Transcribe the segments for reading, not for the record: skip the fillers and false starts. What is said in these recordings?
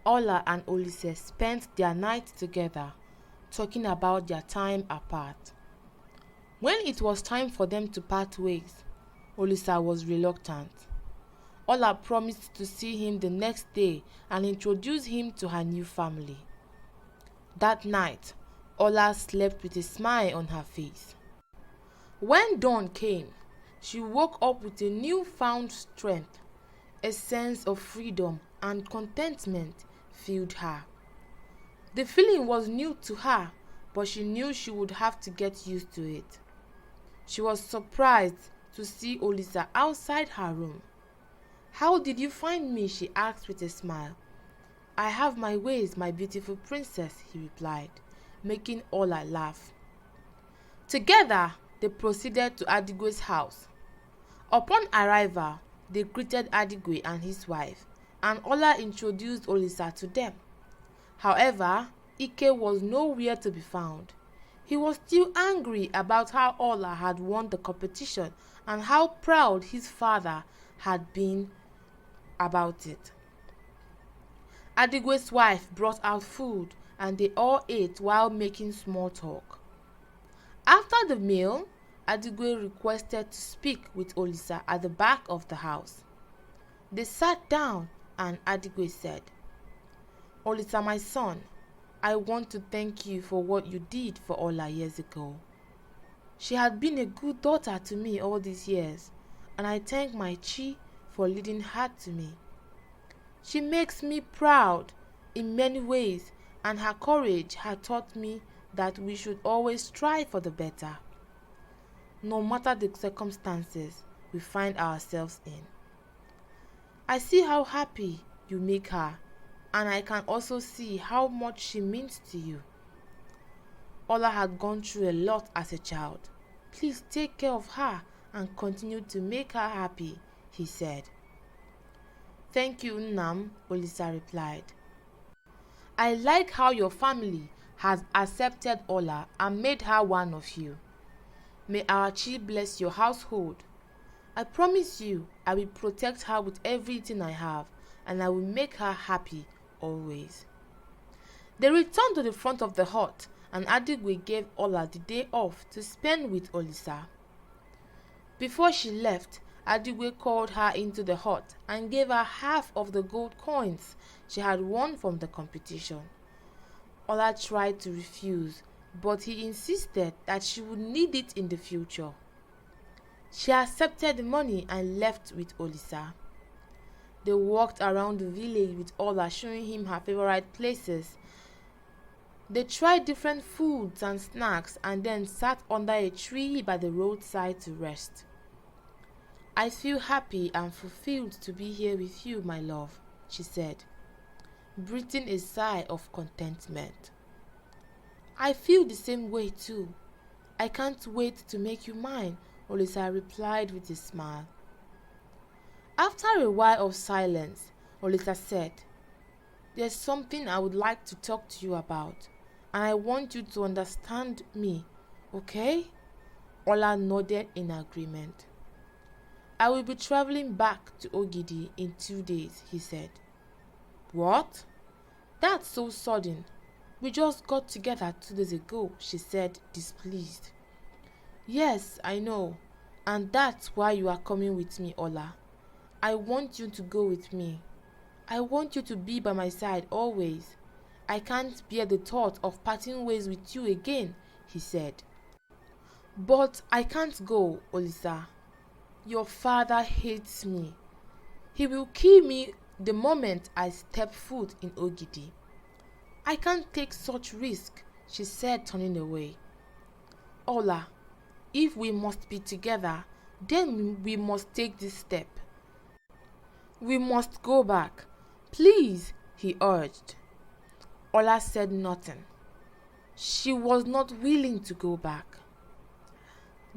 Ola and Olise spent their night together, talking about their time apart. When it was time for them to part ways, Olisa was reluctant. Ola promised to see him the next day and introduce him to her new family. That night, Ola slept with a smile on her face. When dawn came, she woke up with a newfound strength. A sense of freedom and contentment filled her. The feeling was new to her, but she knew she would have to get used to it. She was surprised to see Olisa outside her room. "How did you find me?" she asked with a smile. "I have my ways, my beautiful princess," he replied, making Ola laugh. Together, they proceeded to Adigwe's house. Upon arrival, they greeted Adigwe and his wife, and Ola introduced Olisa to them. However, Ike was nowhere to be found. He was still angry about how Ola had won the competition and how proud his father had been about it. Adigwe's wife brought out food and they all ate while making small talk. After the meal, Adigwe requested to speak with Olisa at the back of the house. They sat down and Adigwe said, "Olisa, my son, I want to thank you for what you did for Ola years ago. She had been a good daughter to me all these years, and I thank my Chi for leading her to me. She makes me proud in many ways, and her courage had taught me that we should always strive for the better, no matter the circumstances we find ourselves in. I see how happy you make her, and I can also see how much she means to you. Ola had gone through a lot as a child. Please take care of her and continue to make her happy," he said. "Thank you, Nnam," Olisa replied. "I like how your family has accepted Ola and made her one of you. May our Chi bless your household. I promise you I will protect her with everything I have, and I will make her happy always." They returned to the front of the hut, and Adigwe gave Ola the day off to spend with Olisa. Before she left, Adigwe called her into the hut and gave her half of the gold coins she had won from the competition. Ola tried to refuse, but he insisted that she would need it in the future. She accepted the money and left with Olisa. They walked around the village with Ola showing him her favorite places. They tried different foods and snacks and then sat under a tree by the roadside to rest. "I feel happy and fulfilled to be here with you, my love," she said, breathing a sigh of contentment. "I feel the same way too. I can't wait to make you mine," Olisa replied with a smile. After a while of silence, Olisa said, "There's something I would like to talk to you about, and I want you to understand me, okay?" Ola nodded in agreement. "I will be traveling back to Ogidi in 2 days," he said. "What? That's so sudden. We just got together 2 days ago," she said, displeased. "Yes, I know, and that's why you are coming with me, Ola. I want you to go with me. I want you to be by my side always. I can't bear the thought of parting ways with you again," he said. "But I can't go, Olisa. Your father hates me. He will kill me the moment I step foot in Ogidi. I can't take such risk," she said, turning away. "Ola, if we must be together, then we must take this step. We must go back. Please," he urged. Ola said nothing. She was not willing to go back.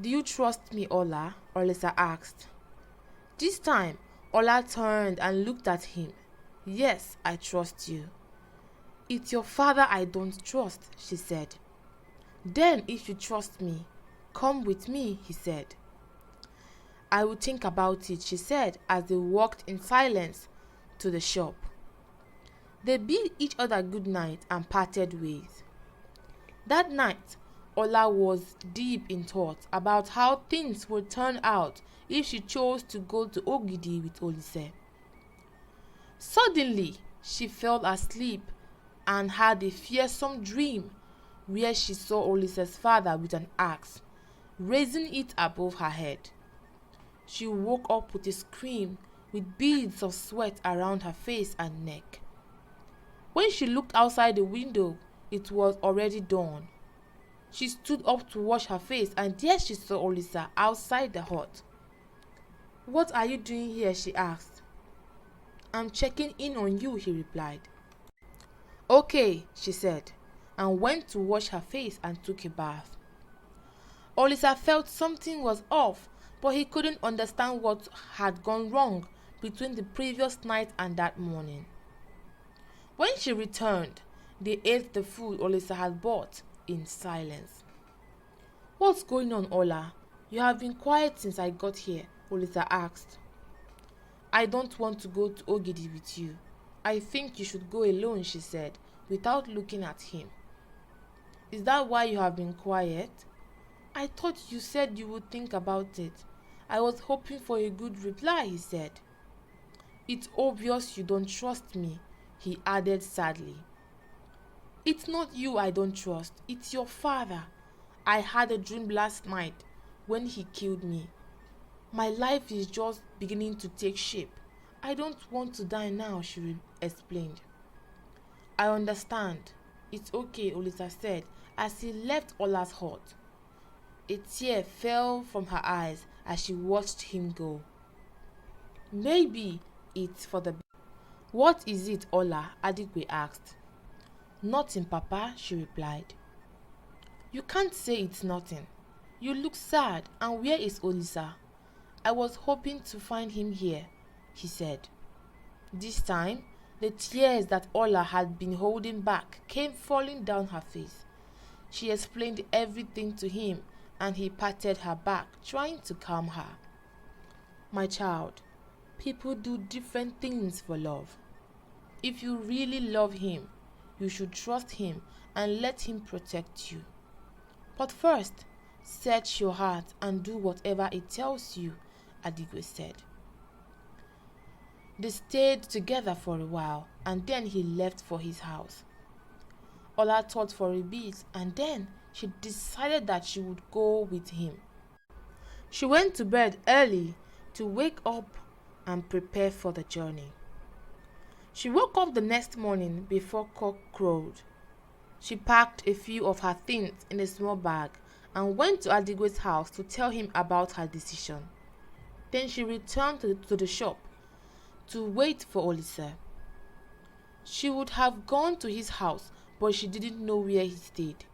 "Do you trust me, Ola?" Olisa asked. This time, Ola turned and looked at him. "Yes, I trust you." "It's your father I don't trust," she said. "Then if you trust me, come with me," he said. "I will think about it," she said as they walked in silence to the shop. They bid each other good night and parted ways. That night, Ola was deep in thought about how things would turn out if she chose to go to Ogidi with Olise. Suddenly, she fell asleep and had a fearsome dream where she saw Olise's father with an axe, raising it above her head. She woke up with a scream, with beads of sweat around her face and neck. When she looked outside the window, it was already dawn. She stood up to wash her face, and there she saw Olisa outside the hut. "What are you doing here?" she asked. "I'm checking in on you," he replied. "Okay," she said, and went to wash her face and took a bath. Olisa felt something was off, but he couldn't understand what had gone wrong between the previous night and that morning. When she returned, they ate the food Olisa had bought in silence. "What's going on, Ola? You have been quiet since I got here," Olisa asked. "I don't want to go to Ogidi with you. I think you should go alone," she said, without looking at him. "Is that why you have been quiet? I thought you said you would think about it. I was hoping for a good reply," he said. "It's obvious you don't trust me," he added sadly. "It's not you I don't trust, it's your father. I had a dream last night when he killed me. My life is just beginning to take shape. I don't want to die now," she explained. "I understand. It's okay," Olisa said as he left Ola's hut. A tear fell from her eyes as she watched him go. "Maybe it's for the best." "What is it, Ola?" Adigwe asked. "Nothing, Papa," she replied. "You can't say it's nothing. You look sad, and where is Olisa? I was hoping to find him here," he said. This time, the tears that Ola had been holding back came falling down her face. She explained everything to him, and he patted her back, trying to calm her. "My child, people do different things for love. If you really love him, you should trust him and let him protect you. But first, search your heart and do whatever it tells you," Adigwe said. They stayed together for a while, and then he left for his house. Ola thought for a bit, and then she decided that she would go with him. She went to bed early to wake up and prepare for the journey. She woke up the next morning before cock crowed. She packed a few of her things in a small bag and went to Adigwe's house to tell him about her decision. Then she returned to the shop to wait for Olisa. She would have gone to his house, but she didn't know where he stayed.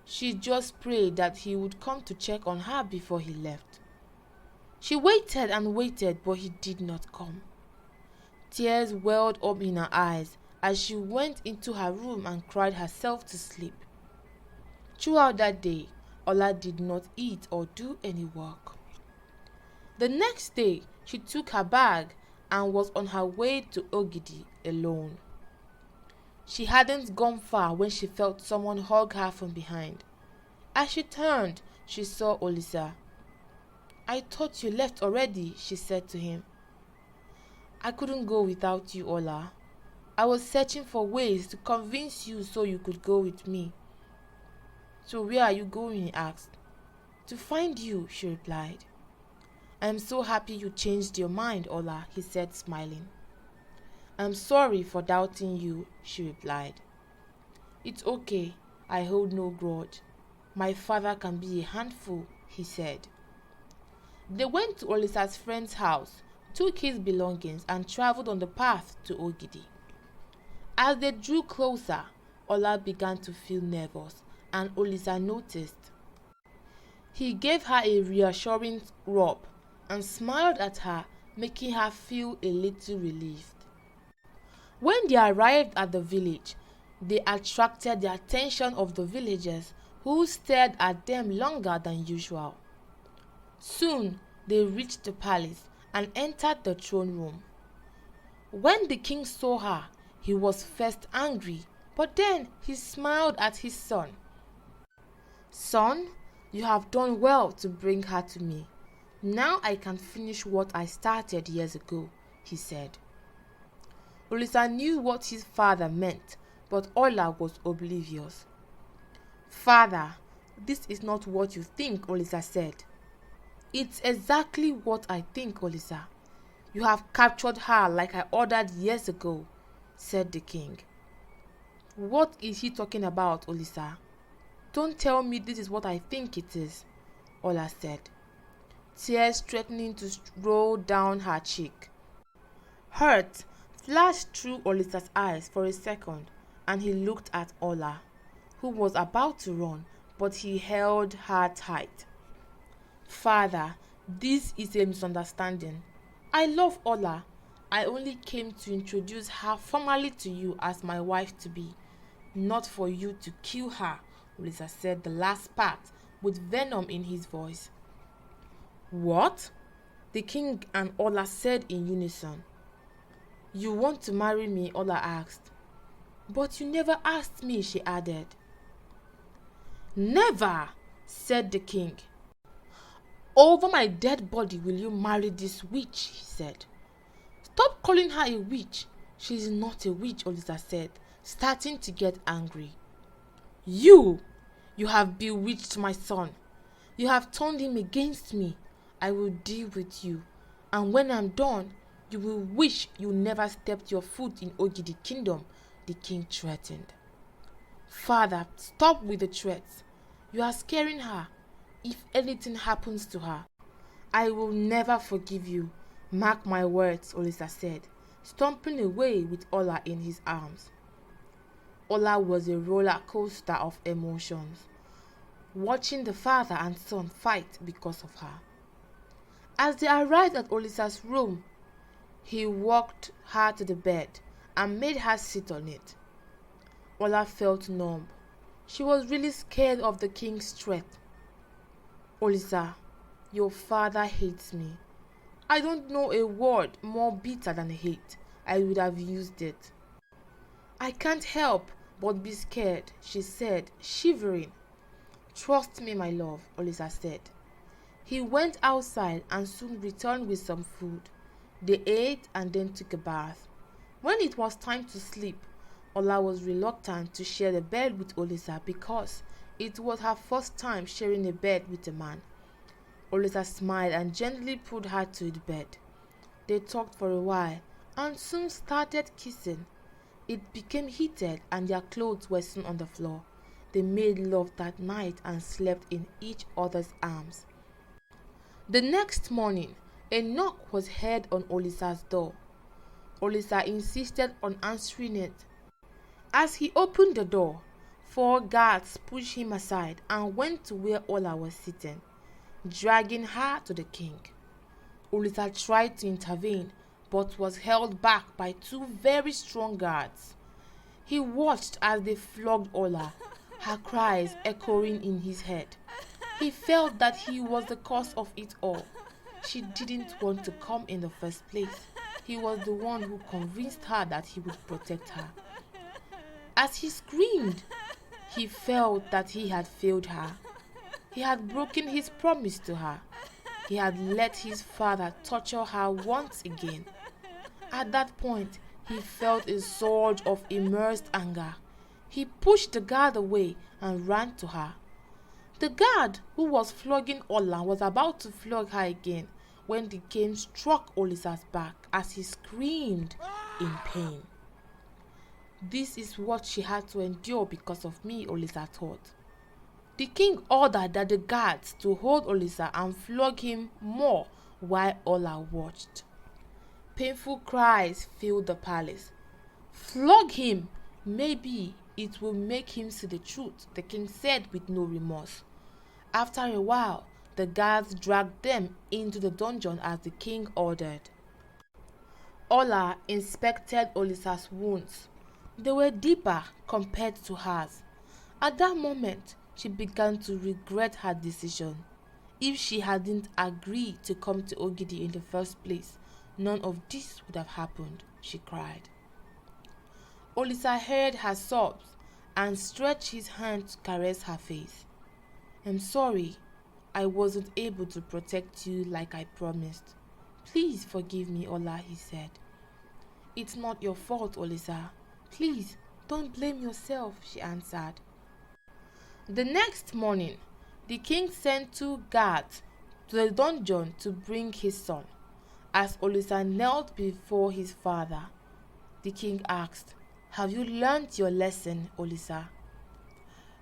She just prayed that he would come to check on her before he left. She waited and waited, but he did not come. Tears welled up in her eyes as she went into her room and cried herself to sleep. Throughout that day, Ola did not eat or do any work. The next day, she took her bag and was on her way to Ogidi alone. She hadn't gone far when she felt someone hug her from behind. As she turned, she saw Olisa. "I thought you left already," she said to him. "I couldn't go without you, Ola. I was searching for ways to convince you so you could go with me." "So where are you going?" he asked. "To find you," she replied. "I am so happy you changed your mind, Ola," he said, smiling. "I'm sorry for doubting you," she replied. "It's okay. I hold no grudge. My father can be a handful," he said. They went to Olisa's friend's house, took his belongings, and traveled on the path to Ogidi. As they drew closer, Ola began to feel nervous, and Olisa noticed. He gave her a reassuring rub and smiled at her, making her feel a little relieved. When they arrived at the village, they attracted the attention of the villagers, who stared at them longer than usual. Soon, they reached the palace and entered the throne room. When the king saw her, He was first angry, but then he smiled at his son. "Son, you have done well to bring her to me. Now I can finish what I started years ago," he said. Olisa knew what his father meant, but Ola was oblivious. "Father, this is not what you think," Olisa said. "It's exactly what I think, Olisa. You have captured her like I ordered years ago," said the king. "What is he talking about, Olisa? Don't tell me this is what I think it is," Ola said, tears threatening to roll down her cheek. Hurt flashed through Olisa's eyes for a second, and he looked at Ola, who was about to run, but he held her tight. "Father, this is a misunderstanding. I love Ola. I only came to introduce her formally to you as my wife-to-be, not for you to kill her," Olisa said the last part with venom in his voice. "What?" the king and Ola said in unison. "You want to marry me?" Ola asked. "But you never asked me," she added. "Never," said the king. "Over my dead body will you marry this witch," he said. "Stop calling her a witch. She is not a witch," Olisa said, starting to get angry. You have bewitched my son. You have turned him against me. I will deal with you, and when I'm done, you will wish you never stepped your foot in Ogidi kingdom," the king threatened. "Father, stop with the threats. You are scaring her. If anything happens to her, I will never forgive you. Mark my words," Olisa said, stomping away with Ola in his arms. Ola was a roller coaster of emotions, watching the father and son fight because of her. As they arrived at Olisa's room, he walked her to the bed and made her sit on it. Ola felt numb. She was really scared of the king's threat. "Olisa, your father hates me. I don't know a word more bitter than hate. I would have used it." "I can't help but be scared," she said, shivering. "Trust me, my love," Olisa said. He went outside and soon returned with some food. They ate and then took a bath. When it was time to sleep, Ola was reluctant to share the bed with Olisa because it was her first time sharing a bed with a man. Olisa smiled and gently pulled her to the bed. They talked for a while and soon started kissing. It became heated and their clothes were soon on the floor. They made love that night and slept in each other's arms. The next morning, a knock was heard on Olisa's door. Olisa insisted on answering it. As he opened the door, 4 guards pushed him aside and went to where Ola was sitting, dragging her to the king. Olisa tried to intervene, but was held back by 2 very strong guards. He watched as they flogged Ola, her cries echoing in his head. He felt that he was the cause of it all. She didn't want to come in the first place. He was the one who convinced her that he would protect her. As he screamed, he felt that he had failed her. He had broken his promise to her. He had let his father torture her once again. At that point, he felt a surge of immersed anger. He pushed the guard away and ran to her. The guard who was flogging Ola was about to flog her again when the cane struck Olisa's back as he screamed in pain. This is what she had to endure because of me, Olisa thought. The king ordered that the guards to hold Olisa and flog him more while Ola watched. Painful cries filled the palace. Flog him! Maybe it will make him see the truth, the king said with no remorse. After a while, the guards dragged them into the dungeon as the king ordered. Ola inspected Olisa's wounds. They were deeper compared to hers. At that moment, she began to regret her decision. If she hadn't agreed to come to Ogidi in the first place, none of this would have happened, she cried. Olisa heard her sobs and stretched his hand to caress her face. I'm sorry, I wasn't able to protect you like I promised. Please forgive me, Ola, he said. It's not your fault, Olisa. Please, don't blame yourself, she answered. The next morning, the king sent 2 guards to the dungeon to bring his son. As Olisa knelt before his father, the king asked, Have you learned your lesson, Olisa?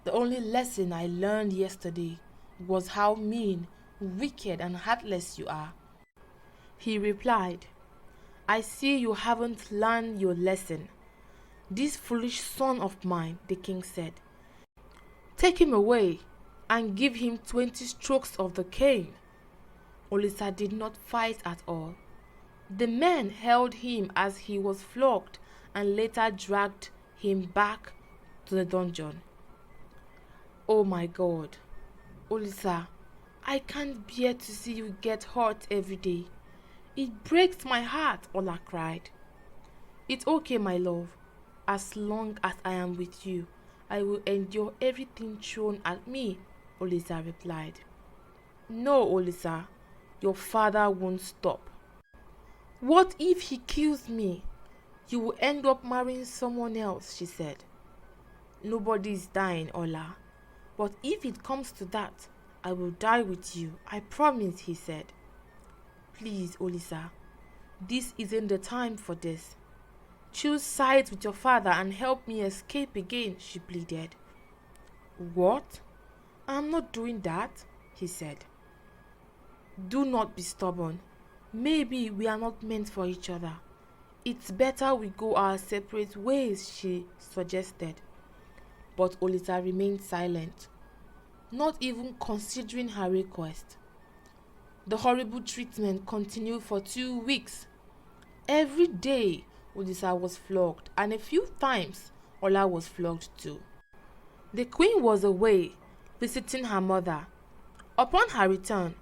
The only lesson I learned yesterday was how mean, wicked, and heartless you are. He replied, I see you haven't learned your lesson. This foolish son of mine, the king said. Take him away and give him 20 strokes of the cane. Olisa did not fight at all. The men held him as he was flogged and later dragged him back to the dungeon. Oh my God, Olisa, I can't bear to see you get hurt every day. It breaks my heart, Ola cried. It's okay, my love. As long as I am with you, I will endure everything thrown at me, Olisa replied. No, Olisa, your father won't stop. What if he kills me? You will end up marrying someone else, she said. Nobody is dying, Ola. But if it comes to that, I will die with you, I promise, he said. Please, Olisa, this isn't the time for this. Choose sides with your father and help me escape again, she pleaded. What? I'm not doing that, he said. Do not be stubborn. Maybe we are not meant for each other. It's better we go our separate ways, she suggested. But Olisa remained silent, not even considering her request. The horrible treatment continued for 2 weeks. Every day, Olisa was flogged, and a few times, Ola was flogged too. The queen was away, visiting her mother. Upon her return,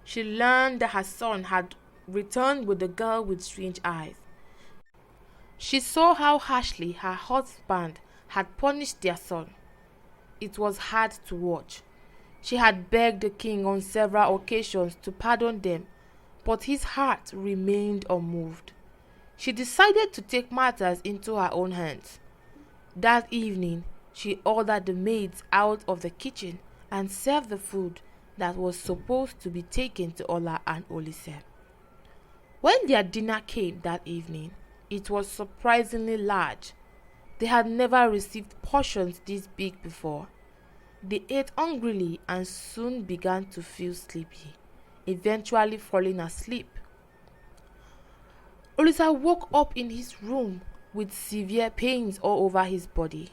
she learned that her son had returned with the girl with strange eyes. She saw how harshly her husband had punished their son. It was hard to watch. She had begged the king on several occasions to pardon them, but his heart remained unmoved. She decided to take matters into her own hands. That evening, she ordered the maids out of the kitchen and served the food that was supposed to be taken to Ola and Olise. When their dinner came that evening, it was surprisingly large. They had never received portions this big before. They ate hungrily and soon began to feel sleepy, eventually falling asleep. Olisa woke up in his room with severe pains all over his body.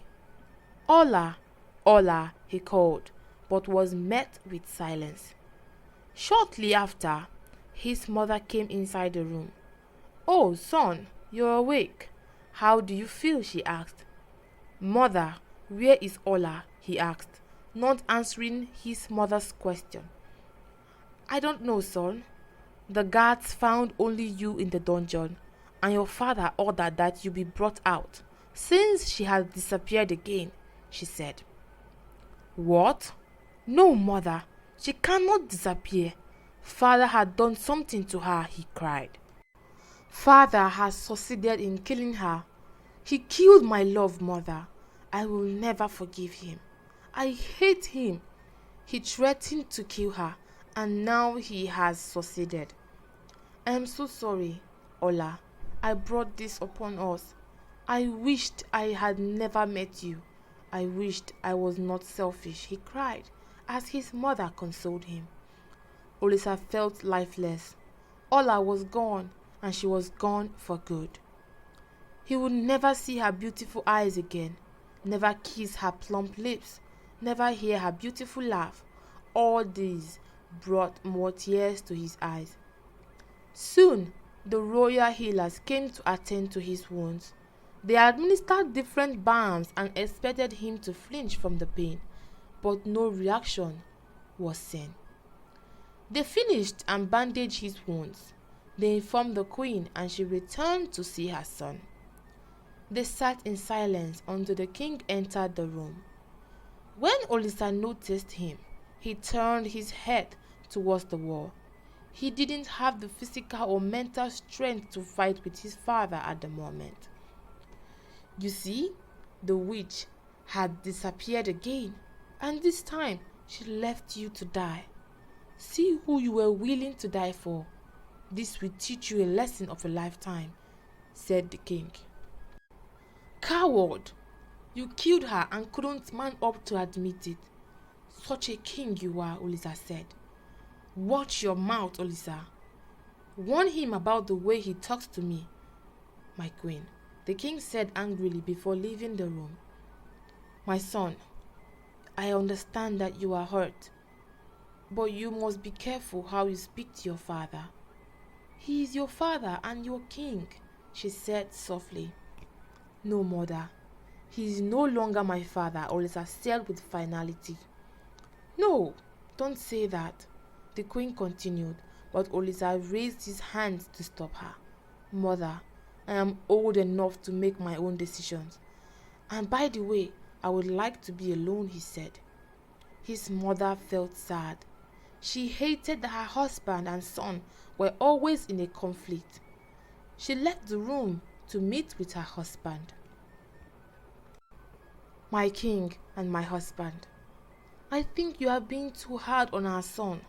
Ola, Ola, he called, but was met with silence. Shortly after, his mother came inside the room. Oh, son, you're awake. How do you feel? She asked. Mother, where is Ola? He asked, not answering his mother's question. I don't know, son. The guards found only you in the dungeon, and your father ordered that you be brought out, since she has disappeared again, she said. What? No, mother, she cannot disappear. Father had done something to her, he cried. Father has succeeded in killing her. He killed my love, mother. I will never forgive him. I hate him. He threatened to kill her, and now he has succeeded. I am so sorry, Ola. I brought this upon us. I wished I had never met you. I wished I was not selfish, he cried, as his mother consoled him. Olisa felt lifeless. Ola was gone, and she was gone for good. He would never see her beautiful eyes again, never kiss her plump lips, never hear her beautiful laugh. All these brought more tears to his eyes. Soon, the royal healers came to attend to his wounds. They administered different balms and expected him to flinch from the pain, but no reaction was seen. They finished and bandaged his wounds. They informed the queen, and she returned to see her son. They sat in silence until the king entered the room. When Olisa noticed him, he turned his head towards the wall. He didn't have the physical or mental strength to fight with his father at the moment. You see, the witch had disappeared again, and this time she left you to die. See who you were willing to die for. This will teach you a lesson of a lifetime, said the king. Coward! You killed her and couldn't man up to admit it. Such a king you are, Olisa said. Watch your mouth, Olisa. Warn him about the way he talks to me, my queen, the king said angrily before leaving the room. My son, I understand that you are hurt, but you must be careful how you speak to your father. He is your father and your king, she said softly. No, mother. He is no longer my father, Olisa said with finality. No, don't say that, the queen continued, but Olisa raised his hands to stop her. Mother, I am old enough to make my own decisions. And by the way, I would like to be alone, he said. His mother felt sad. She hated that her husband and son were always in a conflict. She left the room to meet with her husband. My king and my husband, I think you are being too hard on our son.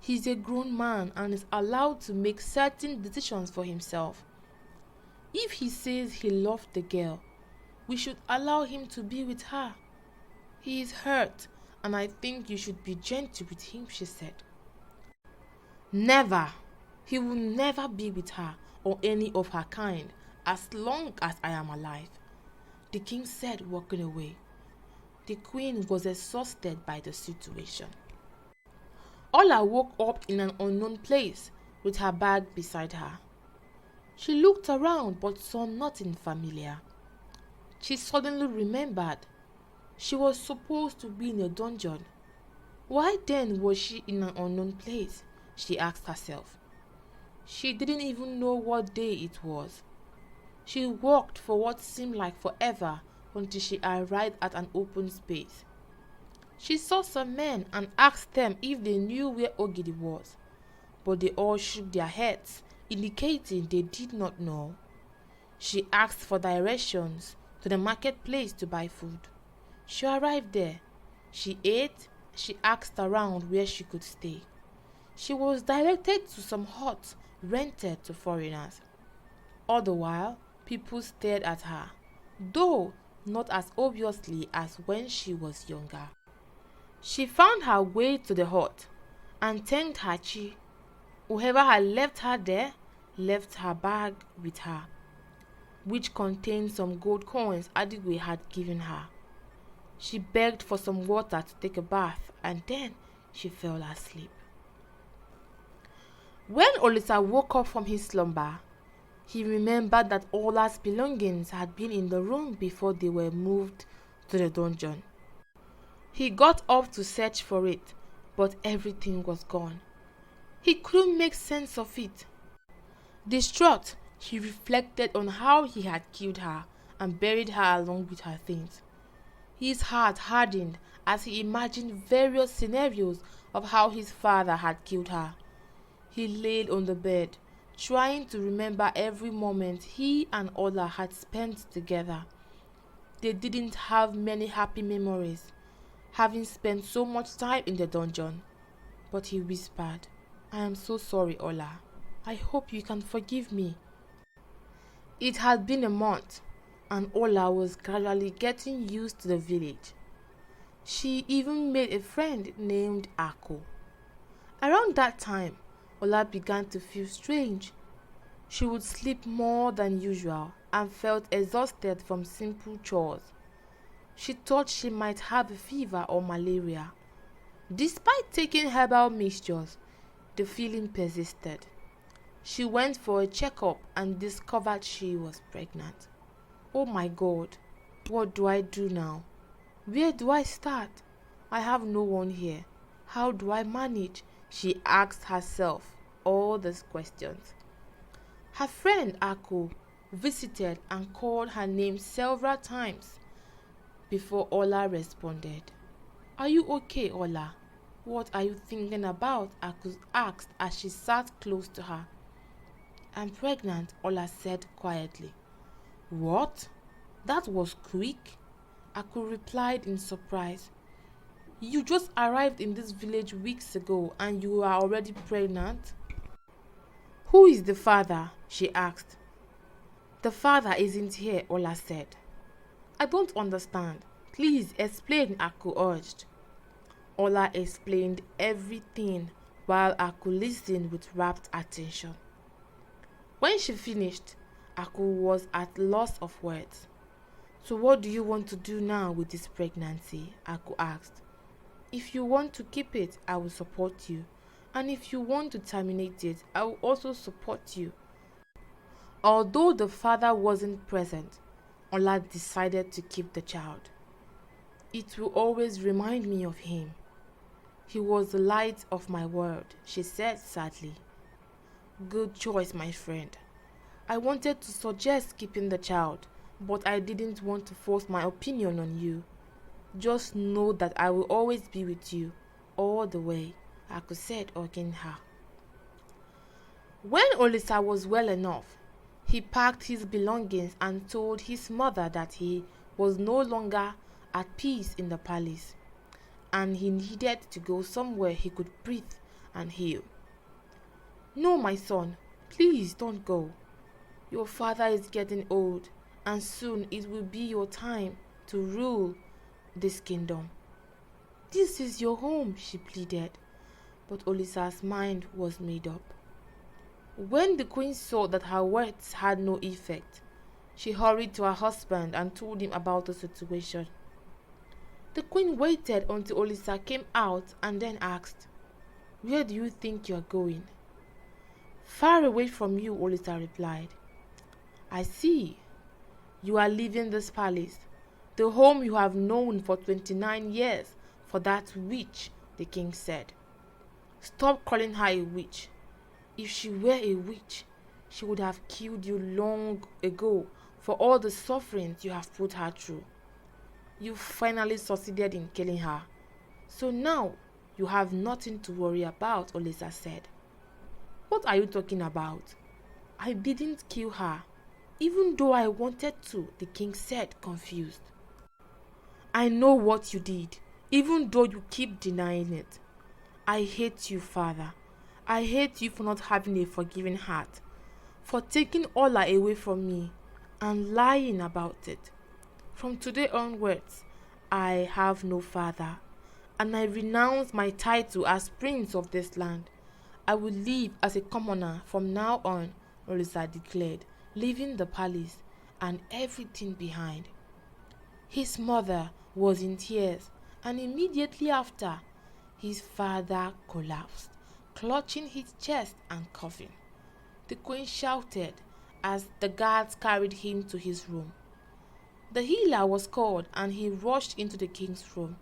He's a grown man and is allowed to make certain decisions for himself. If he says he loved the girl, we should allow him to be with her. He is hurt, and I think you should be gentle with him, she said. Never. He will never be with her or any of her kind as long as I am alive, the king said, walking away. The queen was exhausted by the situation. Ola woke up in an unknown place with her bag beside her. She looked around but saw nothing familiar. She suddenly remembered she was supposed to be in a dungeon. Why then was she in an unknown place? She asked herself. She didn't even know what day it was. She walked for what seemed like forever until she arrived at an open space. She saw some men and asked them if they knew where Ogidi was, but they all shook their heads, indicating they did not know. She asked for directions to the marketplace to buy food. She arrived there. She ate. She asked around where she could stay. She was directed to some huts rented to foreigners. All the while, people stared at her, though not as obviously as when she was younger. She found her way to the hut and thanked her chi. Whoever had left her there left her bag with her, which contained some gold coins Adigwe had given her. She begged for some water to take a bath, and then she fell asleep. When Olisa woke up from his slumber, he remembered that Ola's belongings had been in the room before they were moved to the dungeon. He got up to search for it, but everything was gone. He couldn't make sense of it. Distraught, he reflected on how he had killed her and buried her along with her things. His heart hardened as he imagined various scenarios of how his father had killed her. He laid on the bed, trying to remember every moment he and Ola had spent together. They didn't have many happy memories, having spent so much time in the dungeon. But he whispered, I am so sorry, Ola. I hope you can forgive me. It had been a month, and Ola was gradually getting used to the village. She even made a friend named Ako. Around that time, Ola began to feel strange. She would sleep more than usual and felt exhausted from simple chores. She thought she might have a fever or malaria. Despite taking herbal mixtures, the feeling persisted. She went for a checkup and discovered she was pregnant. Oh my God, what do I do now? Where do I start? I have no one here. How do I manage? She asked herself all these questions. Her friend Ako visited and called her name several times before Ola responded. "Are you okay, Ola? What are you thinking about?" Aku asked as she sat close to her. "I'm pregnant," Ola said quietly. "What? That was quick?" Aku replied in surprise. "You just arrived in this village weeks ago and you are already pregnant?" "Who is the father?" she asked. "The father isn't here," Ola said. "I don't understand. Please explain," Aku urged. Ola explained everything while Aku listened with rapt attention. When she finished, Aku was at loss of words. "So what do you want to do now with this pregnancy?" Aku asked. "If you want to keep it, I will support you. And if you want to terminate it, I will also support you." Although the father wasn't present, Ola decided to keep the child. "It will always remind me of him. He was the light of my world," she said sadly. "Good choice, my friend. I wanted to suggest keeping the child, but I didn't want to force my opinion on you. Just know that I will always be with you, all the way," Aku said, hugging her. When Olisa was well enough, he packed his belongings and told his mother that he was no longer at peace in the palace, and he needed to go somewhere he could breathe and heal. "No, my son, please don't go. Your father is getting old, and soon it will be your time to rule this kingdom. This is your home," she pleaded, but Olisa's mind was made up. When the queen saw that her words had no effect, she hurried to her husband and told him about the situation. The queen waited until Olisa came out and then asked, "Where do you think you are going?" "Far away from you," Olisa replied. "I see. You are leaving this palace, the home you have known for 29 years, for that witch," the king said. "Stop calling her a witch. If she were a witch, she would have killed you long ago for all the sufferings you have put her through. You finally succeeded in killing her, so now you have nothing to worry about," Olisa said. "What are you talking about? I didn't kill her, even though I wanted to," the king said, confused. "I know what you did, even though you keep denying it. I hate you, father. I hate you for not having a forgiving heart, for taking Ola away from me and lying about it. From today onwards, I have no father, and I renounce my title as prince of this land. I will live as a commoner from now on," Olisa declared, leaving the palace and everything behind. His mother was in tears, and immediately after, his father collapsed, clutching his chest and coughing. The queen shouted as the guards carried him to his room. The healer was called and he rushed into the king's room.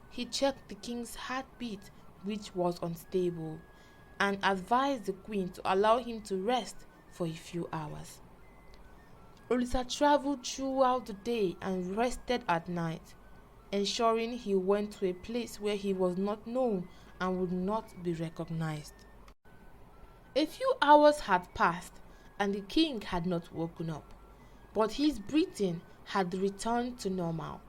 He checked the king's heartbeat, which was unstable, and advised the queen to allow him to rest for a few hours. Olisa traveled throughout the day and rested at night, ensuring he went to a place where he was not known and would not be recognized. A few hours had passed and the king had not woken up, but his breathing had returned to normal.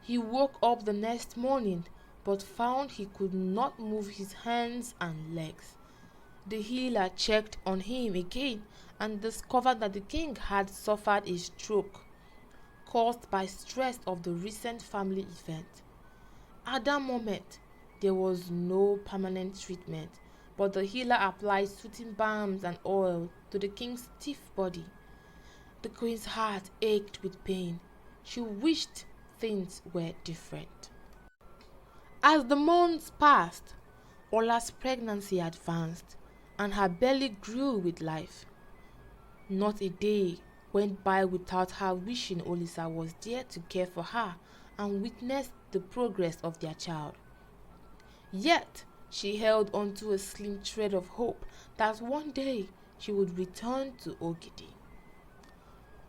He woke up the next morning but found he could not move his hands and legs. The healer checked on him again and discovered that the king had suffered a stroke caused by stress of the recent family event. At that moment, there was no permanent treatment, but the healer applied soothing balms and oil to the king's stiff body. The queen's heart ached with pain. She wished things were different. As the months passed, Ola's pregnancy advanced and her belly grew with life. Not a day went by without her wishing Olisa was there to care for her and witness the progress of their child. Yet, she held on to a slim thread of hope that one day she would return to Ogidi.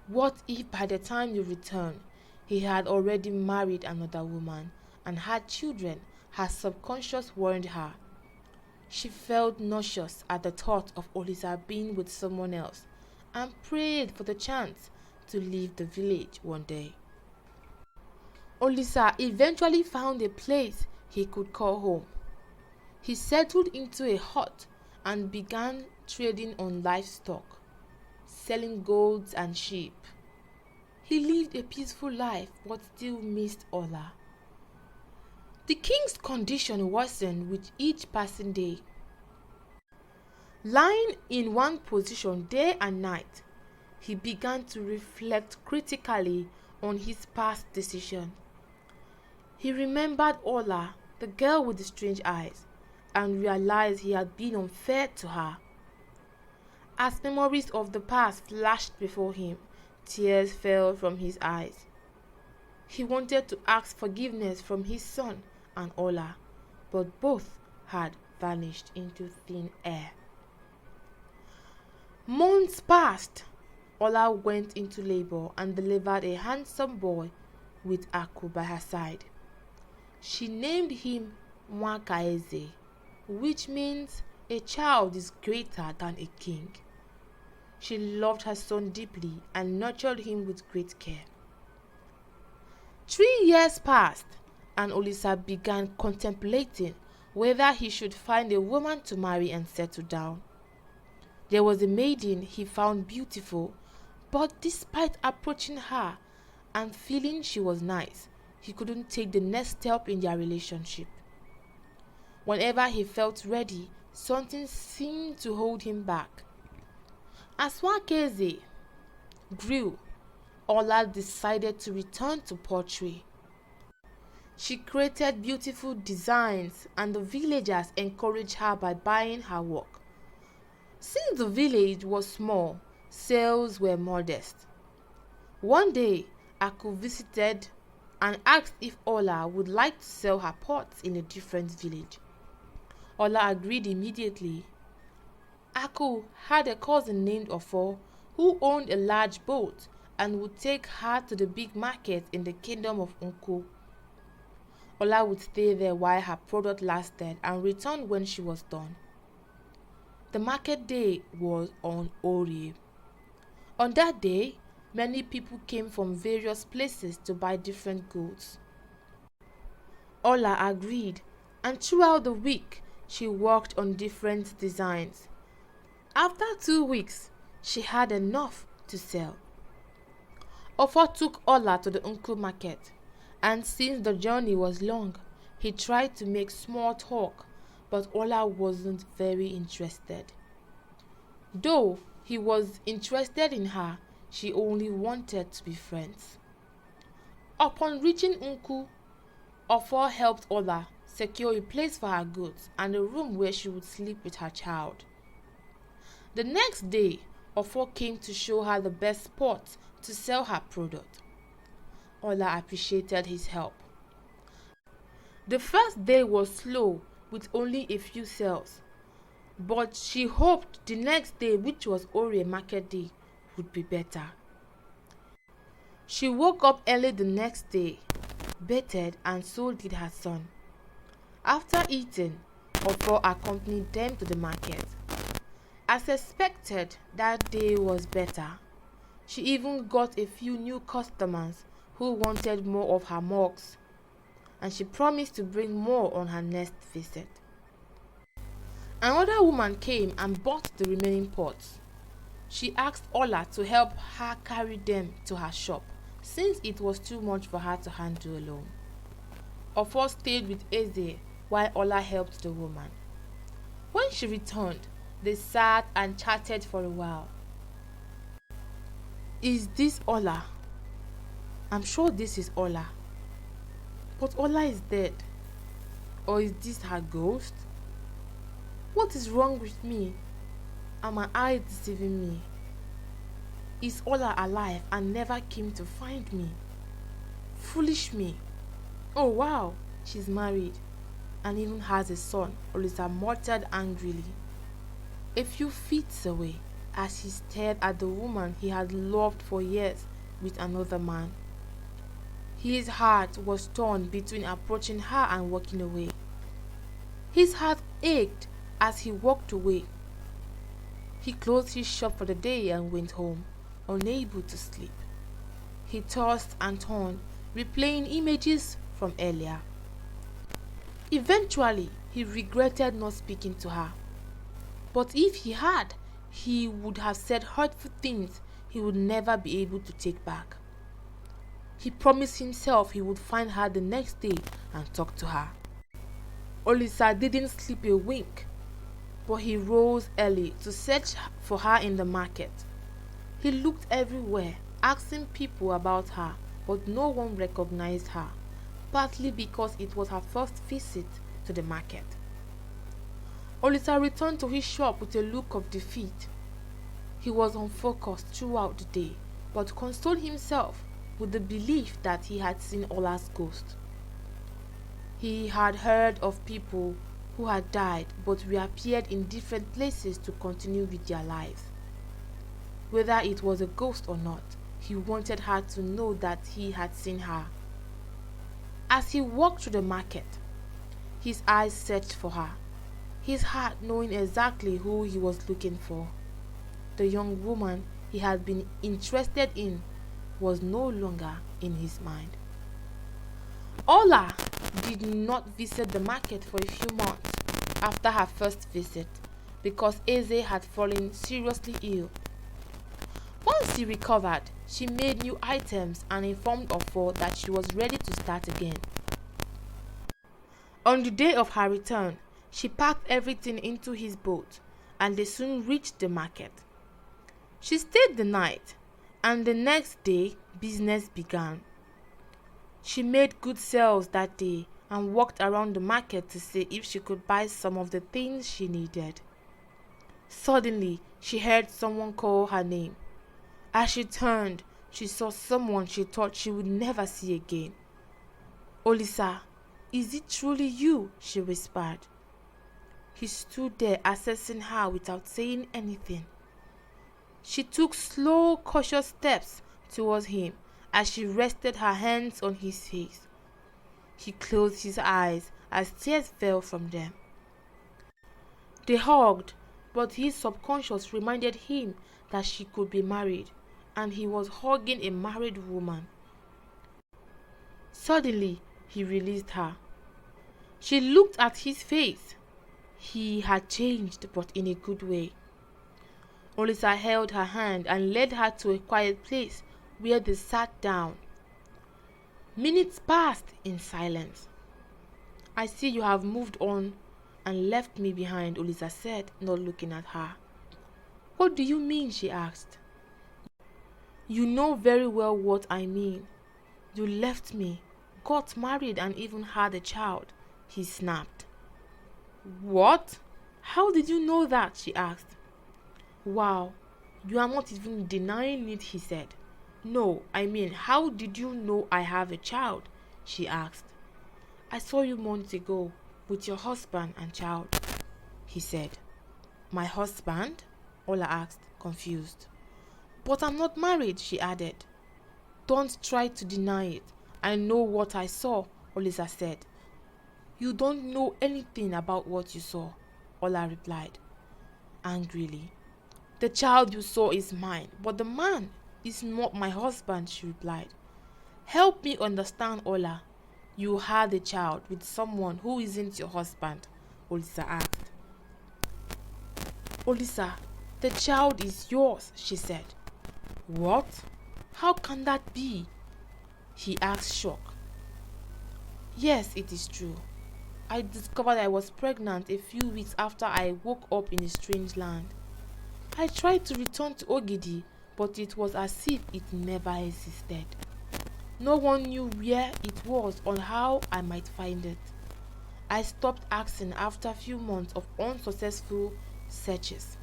What if by the time you return, he had already married another woman and had children? Her subconscious warned her. She felt nauseous at the thought of Olisa being with someone else and prayed for the chance to leave the village one day. Olisa eventually found a place he could call home. He settled into a hut and began trading on livestock, selling goats and sheep. He lived a peaceful life but still missed Ola. The king's condition worsened with each passing day. Lying in one position day and night, he began to reflect critically on his past decision. He remembered Ola, the girl with the strange eyes, and realized he had been unfair to her. As memories of the past flashed before him, tears fell from his eyes. He wanted to ask forgiveness from his son and Ola, but both had vanished into thin air. Months passed. Ola went into labor and delivered a handsome boy with Aku by her side. She named him Mwakaeze, which means a child is greater than a king. She loved her son deeply and nurtured him with great care. 3 years passed, and Olisa began contemplating whether he should find a woman to marry and settle down. There was a maiden he found beautiful, but despite approaching her and feeling she was nice, he couldn't take the next step in their relationship. Whenever he felt ready, something seemed to hold him back. As Nwakaeze grew, Ola decided to return to pottery. She created beautiful designs, and the villagers encouraged her by buying her work. Since the village was small, sales were modest. One day, Aku visited and asked if Ola would like to sell her pots in a different village. Ola agreed immediately. Aku had a cousin named Ofo who owned a large boat and would take her to the big market in the kingdom of Unko. Ola would stay there while her product lasted and return when she was done. The market day was on Orie. On that day, many people came from various places to buy different goods. Ola agreed, and throughout the week, she worked on different designs. After 2 weeks, she had enough to sell. Ofo took Ola to the Unko market, and since the journey was long, he tried to make small talk, but Ola wasn't very interested. Though he was interested in her, she only wanted to be friends. Upon reaching Unko, Ofo helped Ola secure a place for her goods and a room where she would sleep with her child. The next day, Ofo came to show her the best spot to sell her product. Ola appreciated his help. The first day was slow with only a few sales, but she hoped the next day, which was Orie market day, would be better. She woke up early the next day, bathed, and so did her son. After eating, Ofo accompanied them to the market. As expected, that day was better. She even got a few new customers who wanted more of her mugs, and she promised to bring more on her next visit. Another woman came and bought the remaining pots. She asked Ola to help her carry them to her shop, since it was too much for her to handle alone. Ofo stayed with Eze while Ola helped the woman. When she returned, they sat and chatted for a while. Is this Ola? I'm sure this is Ola. But Ola is dead. Or is this her ghost? What is wrong with me? Are my eyes deceiving me? Is Ola alive and never came to find me? Foolish me. Oh wow, she's married and even has a son, Olisa muttered angrily. A few feet away, as he stared at the woman he had loved for years with another man. His heart was torn between approaching her and walking away. His heart ached as he walked away. He closed his shop for the day and went home, unable to sleep. He tossed and turned, replaying images from earlier. Eventually, he regretted not speaking to her. But if he had, he would have said hurtful things he would never be able to take back. He promised himself he would find her the next day and talk to her. Olisa didn't sleep a wink, but he rose early to search for her in the market. He looked everywhere, asking people about her, but no one recognized her, partly because it was her first visit to the market. Olisa returned to his shop with a look of defeat. He was unfocused throughout the day, but consoled himself with the belief that he had seen Ola's ghost. He had heard of people who had died but reappeared in different places to continue with their lives. Whether it was a ghost or not, he wanted her to know that he had seen her. As he walked through the market, his eyes searched for her, his heart knowing exactly who he was looking for. The young woman he had been interested in was no longer in his mind. Ola did not visit the market for a few months after her first visit because Eze had fallen seriously ill. Once he recovered, she made new items and informed Ofo that she was ready to start again. On the day of her return, she packed everything into his boat and they soon reached the market. She stayed the night, and the next day business began. She made good sales that day and walked around the market to see if she could buy some of the things she needed. Suddenly, she heard someone call her name. As she turned, she saw someone she thought she would never see again. "Olisa, is it truly you?" she whispered. He stood there assessing her without saying anything. She took slow, cautious steps towards him as she rested her hands on his face. He closed his eyes as tears fell from them. They hugged, but his subconscious reminded him that she could be married, and he was hugging a married woman. Suddenly, he released her. She looked at his face. He had changed, but in a good way. Olisa held her hand and led her to a quiet place where they sat down. Minutes passed in silence. "I see you have moved on and left me behind," Olisa said, not looking at her. "What do you mean?" she asked. "You know very well what I mean. You left me, got married and even had a child," he snapped. "What? How did you know that?" she asked. "Wow, you are not even denying it," he said. "No, I mean, how did you know I have a child?" she asked. "I saw you months ago with your husband and child," he said. "My husband?" Ola asked, confused. "But I'm not married," she added. "Don't try to deny it. I know what I saw," Olisa said. "You don't know anything about what you saw," Ola replied, angrily. "The child you saw is mine, but the man is not my husband," she replied. "Help me understand, Ola. You had a child with someone who isn't your husband," Olisa asked. "Olisa, the child is yours," she said. "What? How can that be?" he asked, shocked. "Yes, it is true. I discovered I was pregnant a few weeks after I woke up in a strange land. I tried to return to Ogidi, but it was as if it never existed. No one knew where it was or how I might find it. I stopped asking after a few months of unsuccessful searches.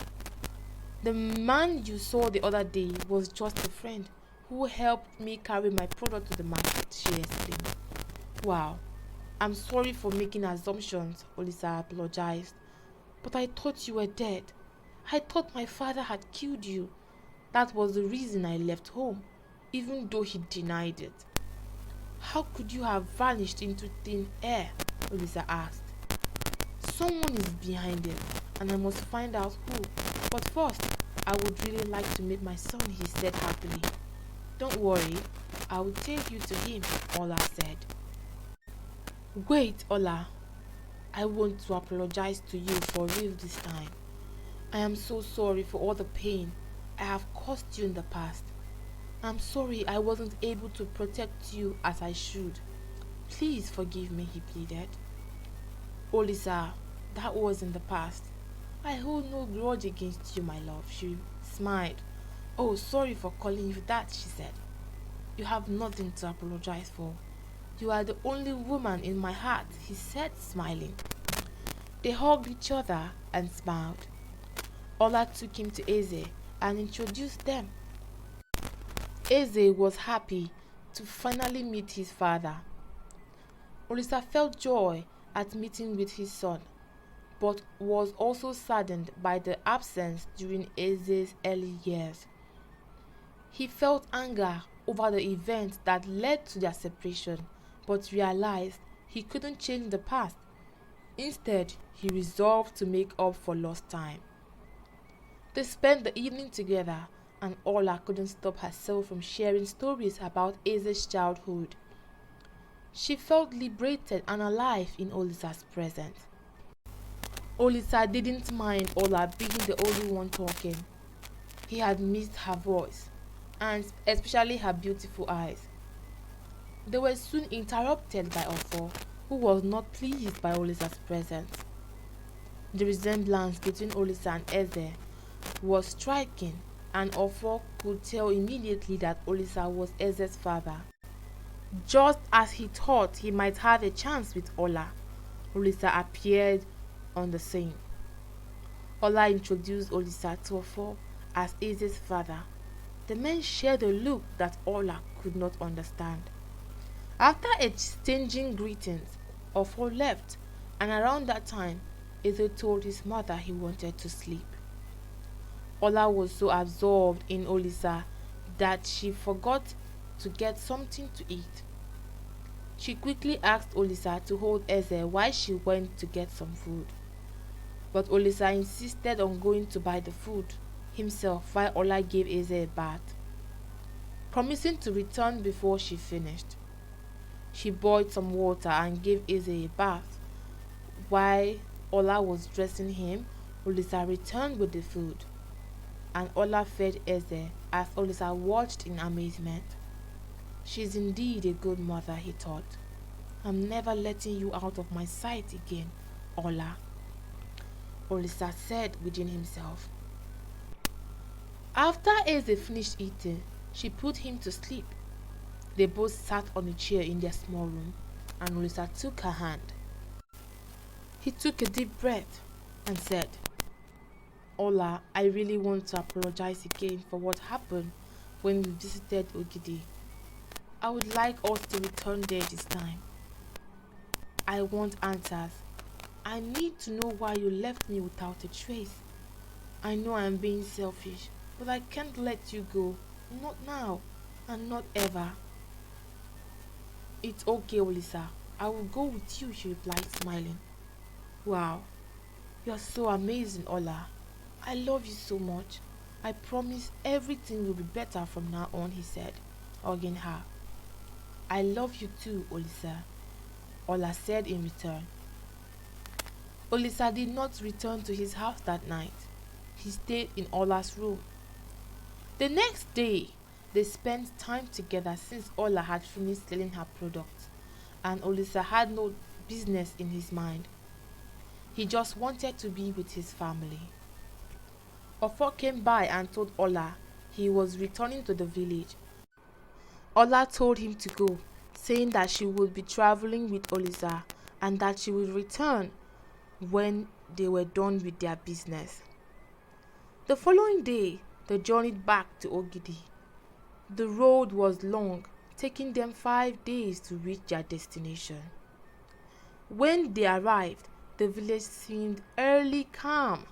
The man you saw the other day was just a friend who helped me carry my product to the market," she explained. "Wow, I'm sorry for making assumptions," Olisa apologized. "But I thought you were dead. I thought my father had killed you. That was the reason I left home, even though he denied it. How could you have vanished into thin air? Olisa asked. Someone is behind it, and I must find out who. But first, I would really like to meet my son, he said happily. Don't worry, I will take you to him, Ola said. Wait, Ola. I want to apologize to you for real this time. I am so sorry for all the pain I have caused you in the past. I'm sorry I wasn't able to protect you as I should. Please forgive me, he pleaded. Olisa, that was in the past. I hold no grudge against you, my love, she smiled. Oh, sorry for calling you that, she said. You have nothing to apologize for. You are the only woman in my heart, he said, smiling. They hugged each other and smiled. Ola took him to Eze and introduced them. Eze was happy to finally meet his father. Olisa felt joy at meeting with his son, but was also saddened by the absence during Eze's early years. He felt anger over the events that led to their separation, but realized he couldn't change the past. Instead, he resolved to make up for lost time. They spent the evening together, and Ola couldn't stop herself from sharing stories about Eze's childhood. She felt liberated and alive in Olisa's presence. Olisa didn't mind Ola being the only one talking. He had missed her voice, and especially her beautiful eyes. They were soon interrupted by Ofo, who was not pleased by Olisa's presence. The resemblance between Olisa and Eze was striking, and Ofo could tell immediately that Olisa was Eze's father. Just as he thought he might have a chance with Ola, Olisa appeared on the scene. Ola introduced Olisa to Ofo as Eze's father. The men shared a look that Ola could not understand. After exchanging greetings, Ofo left, and around that time, Eze told his mother he wanted to sleep. Ola was so absorbed in Olisa that she forgot to get something to eat. She quickly asked Olisa to hold Eze while she went to get some food. But Olisa insisted on going to buy the food himself while Ola gave Eze a bath, promising to return before she finished. She boiled some water and gave Eze a bath. While Ola was dressing him, Olisa returned with the food, and Ola fed Eze as Olisa watched in amazement. She's indeed a good mother, he thought. I'm never letting you out of my sight again, Ola, Olisa said within himself. After Eze finished eating, she put him to sleep. They both sat on a chair in their small room, and Olisa took her hand. He took a deep breath and said, Ola, I really want to apologize again for what happened when we visited Ogidi. I would like us to return there this time. I want answers. I need to know why you left me without a trace. I know I am being selfish, but I can't let you go. Not now, and not ever. It's okay, Olisa. I will go with you, she replied, smiling. Wow, you're so amazing, Ola. I love you so much. I promise everything will be better from now on, he said, hugging her. I love you too, Olisa, Ola said in return. Olisa did not return to his house that night. He stayed in Ola's room. The next day, they spent time together since Ola had finished selling her products, and Olisa had no business in his mind. He just wanted to be with his family. Ofo came by and told Ola he was returning to the village. Ola told him to go, saying that she would be traveling with Olisa and that she would return when they were done with their business. The following day, they journeyed back to Ogidi. The road was long, taking them 5 days to reach their destination. When they arrived, the village seemed eerily calm.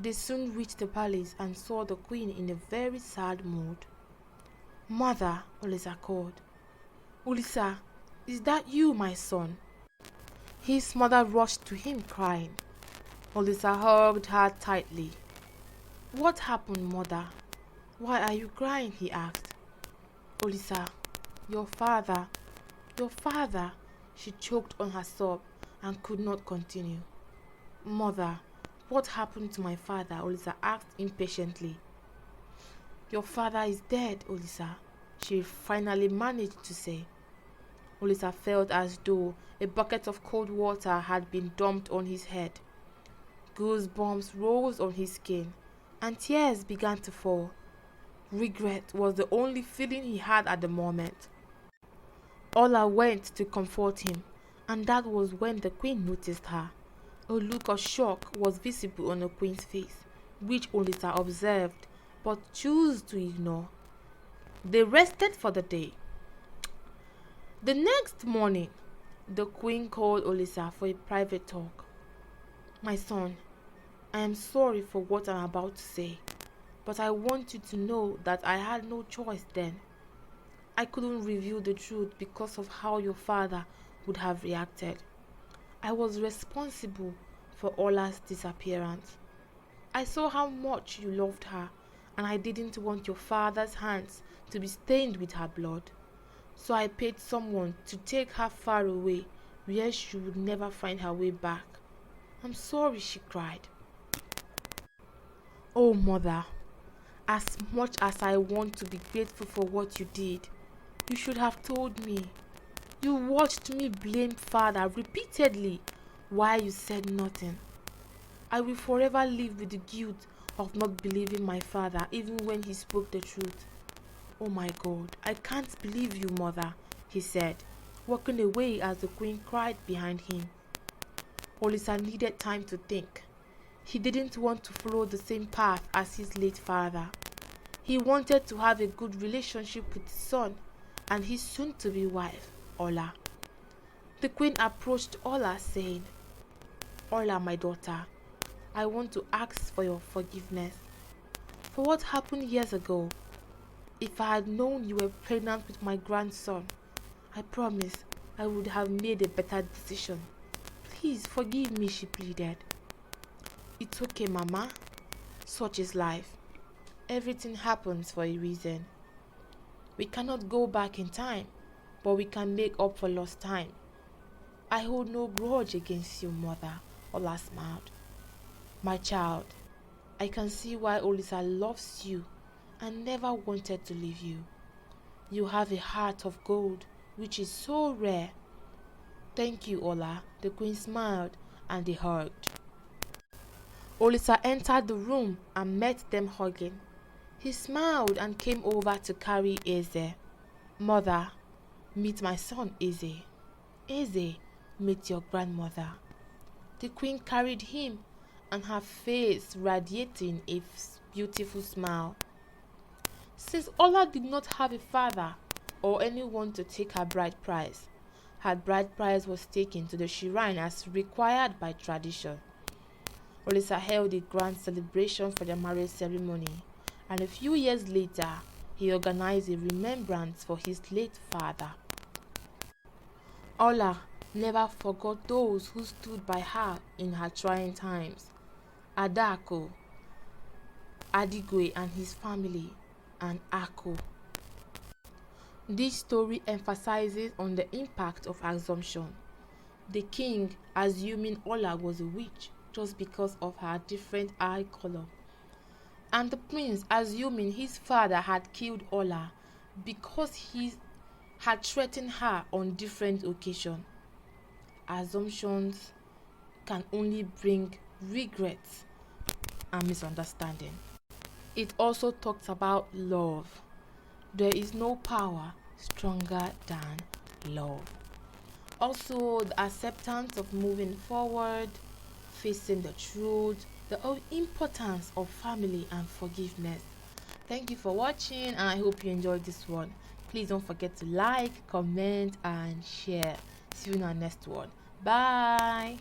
They soon reached the palace and saw the queen in a very sad mood. "Mother," Olisa called. "Olisa, is that you, my son?" His mother rushed to him crying. Olisa hugged her tightly. "What happened, mother? Why are you crying?" he asked. "Olisa, your father, your father." She choked on her sob and could not continue. "Mother, what happened to my father?" Olisa asked impatiently. "Your father is dead, Olisa," she finally managed to say. Olisa felt as though a bucket of cold water had been dumped on his head. Goosebumps rose on his skin, and tears began to fall. Regret was the only feeling he had at the moment. Ola went to comfort him, and that was when the queen noticed her. A look of shock was visible on the queen's face, which Olisa observed but chose to ignore. They rested for the day. The next morning, the queen called Olisa for a private talk. "My son, I am sorry for what I'm about to say, but I want you to know that I had no choice then. I couldn't reveal the truth because of how your father would have reacted. I was responsible for Ola's disappearance. I saw how much you loved her, and I didn't want your father's hands to be stained with her blood. So I paid someone to take her far away where she would never find her way back. I'm sorry," she cried. "Oh, mother, as much as I want to be grateful for what you did, you should have told me. You watched me blame father repeatedly while you said nothing. I will forever live with the guilt of not believing my father even when he spoke the truth. Oh my God, I can't believe you, mother," he said, walking away as the queen cried behind him. Olisa needed time to think. He didn't want to follow the same path as his late father. He wanted to have a good relationship with his son and his soon-to-be wife, Ola. The queen approached Ola saying, "Ola, my daughter, I want to ask for your forgiveness for what happened years ago. If I had known you were pregnant with my grandson, I promise I would have made a better decision. Please forgive me," she pleaded. "It's okay, Mama. Such is life. Everything happens for a reason. We cannot go back in time, but we can make up for lost time. I hold no grudge against you, mother," Ola smiled. "My child, I can see why Olisa loves you and never wanted to leave you. You have a heart of gold, which is so rare." "Thank you, Ola," the queen smiled and they hugged. Olisa entered the room and met them hugging. He smiled and came over to carry Eze. "Mother, meet my son Eze. Eze, meet your grandmother." The queen carried him and her face radiating a beautiful smile. Since Ola did not have a father or anyone to take her bride price, her bride price was taken to the shrine as required by tradition. Olisa held a grand celebration for their marriage ceremony, and a few years later, he organized a remembrance for his late father. Ola never forgot those who stood by her in her trying times. Adako, Adigwe and his family, and Ako. This story emphasizes on the impact of assumption. The king assuming Ola was a witch just because of her different eye color, and the prince assuming his father had killed Ola because he had threatened her on different occasions. Assumptions can only bring regrets and misunderstanding. It also talks about love. There is no power stronger than love. Also, the acceptance of moving forward, facing the truth, the importance of family and forgiveness. Thank you for watching, and I hope you enjoyed this one. Please don't forget to like, comment, and share. See you in our next one. Bye.